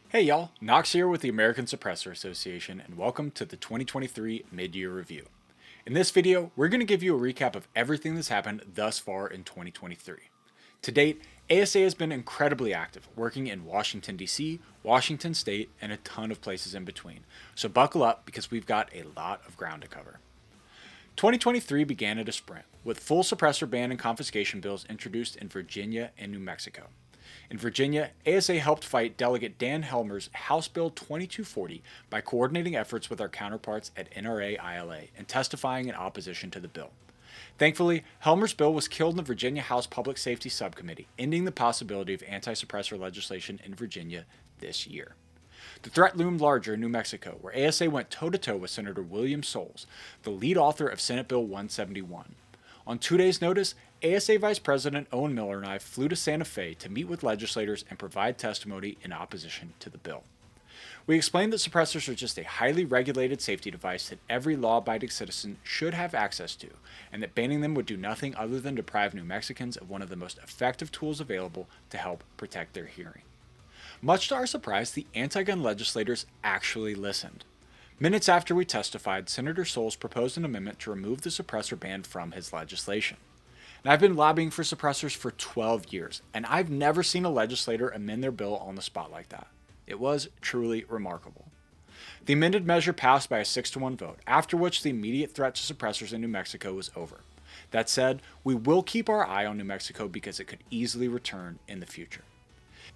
Hey y'all, Knox here with the American Suppressor Association, and welcome to the 2023 Mid-Year Review. In this video, we're going to give you a recap of everything that's happened thus far in 2023. To date, ASA has been incredibly active, working in Washington, D.C., Washington State, and a ton of places in between, so buckle up because we've got a lot of ground to cover. 2023 began at a sprint, with full suppressor ban and confiscation bills introduced in Virginia and New Mexico. In Virginia, ASA helped fight Delegate Dan Helmer's House Bill 2240 by coordinating efforts with our counterparts at NRA-ILA and testifying in opposition to the bill. Thankfully, Helmer's bill was killed in the Virginia House Public Safety Subcommittee, ending the possibility of anti-suppressor legislation in Virginia this year. The threat loomed larger in New Mexico, where ASA went toe-to-toe with Senator William Soules, the lead author of Senate Bill 171. On 2 days' notice, ASA Vice President Owen Miller and I flew to Santa Fe to meet with legislators and provide testimony in opposition to the bill. We explained that suppressors are just a highly regulated safety device that every law-abiding citizen should have access to, and that banning them would do nothing other than deprive New Mexicans of one of the most effective tools available to help protect their hearing. Much to our surprise, the anti-gun legislators actually listened. Minutes after we testified, Senator Soules proposed an amendment to remove the suppressor ban from his legislation. And I've been lobbying for suppressors for 12 years, and I've never seen a legislator amend their bill on the spot like that. It was truly remarkable. The amended measure passed by a 6-1 vote, after which the immediate threat to suppressors in New Mexico was over. That said, we will keep our eye on New Mexico because it could easily return in the future.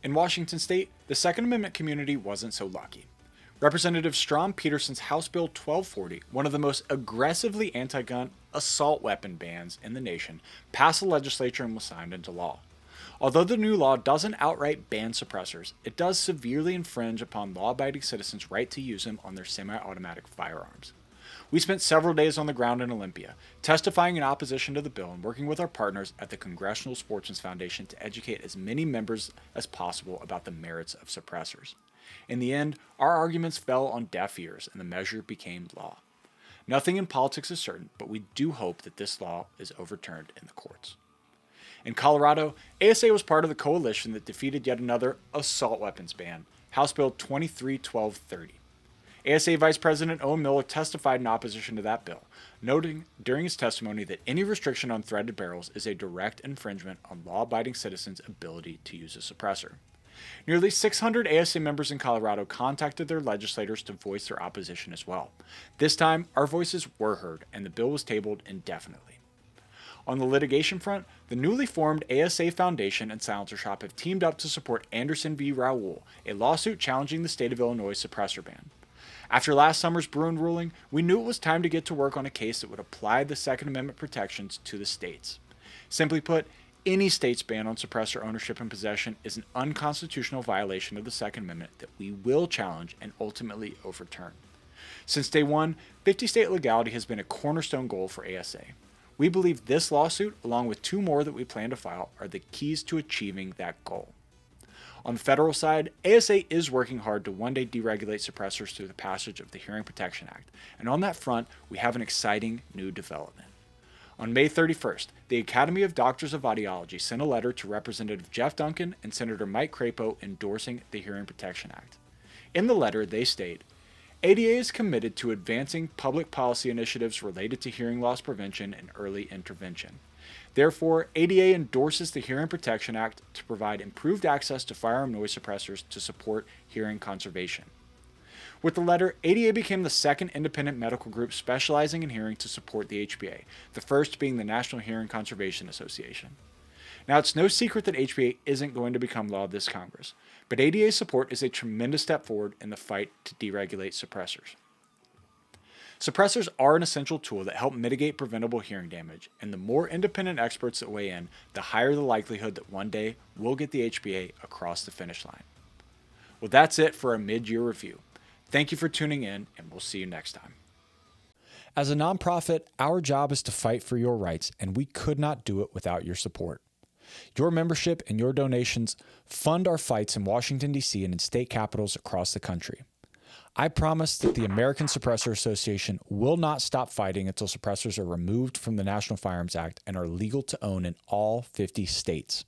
In Washington State, the Second Amendment community wasn't so lucky. Representative Strom Peterson's House Bill 1240, one of the most aggressively anti-gun assault weapon bans in the nation, passed the legislature and was signed into law. Although the new law doesn't outright ban suppressors, it does severely infringe upon law-abiding citizens' right to use them on their semi-automatic firearms. We spent several days on the ground in Olympia, testifying in opposition to the bill and working with our partners at the Congressional Sportsmen's Foundation to educate as many members as possible about the merits of suppressors. In the end, our arguments fell on deaf ears and the measure became law. Nothing in politics is certain, but we do hope that this law is overturned in the courts. In Colorado, ASA was part of the coalition that defeated yet another assault weapons ban, House Bill 231230. ASA Vice President Owen Miller testified in opposition to that bill, noting during his testimony that any restriction on threaded barrels is a direct infringement on law-abiding citizens' ability to use a suppressor. Nearly 600 ASA members in Colorado contacted their legislators to voice their opposition as well. This time, our voices were heard, and the bill was tabled indefinitely. On the litigation front, the newly formed ASA Foundation and Silencer Shop have teamed up to support Anderson v. Raoul, a lawsuit challenging the state of Illinois' suppressor ban. After last summer's Bruin ruling, we knew it was time to get to work on a case that would apply the Second Amendment protections to the states. Simply put, any state's ban on suppressor ownership and possession is an unconstitutional violation of the Second Amendment that we will challenge and ultimately overturn. Since day one, 50-state legality has been a cornerstone goal for ASA. We believe this lawsuit, along with 2 more that we plan to file, are the keys to achieving that goal. On the federal side, ASA is working hard to one day deregulate suppressors through the passage of the Hearing Protection Act, and on that front, we have an exciting new development. On May 31st, the Academy of Doctors of Audiology sent a letter to Representative Jeff Duncan and Senator Mike Crapo endorsing the Hearing Protection Act. In the letter, they state, ADA is committed to advancing public policy initiatives related to hearing loss prevention and early intervention. Therefore, ADA endorses the Hearing Protection Act to provide improved access to firearm noise suppressors to support hearing conservation. With the letter, ADA became the second independent medical group specializing in hearing to support the HPA, the first being the National Hearing Conservation Association. Now, it's no secret that HPA isn't going to become law this Congress, but ADA's support is a tremendous step forward in the fight to deregulate suppressors. Suppressors are an essential tool that help mitigate preventable hearing damage, and the more independent experts that weigh in, the higher the likelihood that one day we'll get the HPA across the finish line. Well, that's it for our mid-year review. Thank you for tuning in, and we'll see you next time. As a nonprofit, our job is to fight for your rights, and we could not do it without your support. Your membership and your donations fund our fights in Washington, D.C. and in state capitals across the country. I promise that the American Suppressor Association will not stop fighting until suppressors are removed from the National Firearms Act and are legal to own in all 50 states.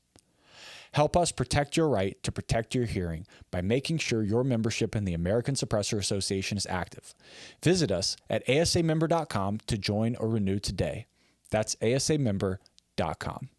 Help us protect your right to protect your hearing by making sure your membership in the American Suppressor Association is active. Visit us at asamember.com to join or renew today. That's asamember.com.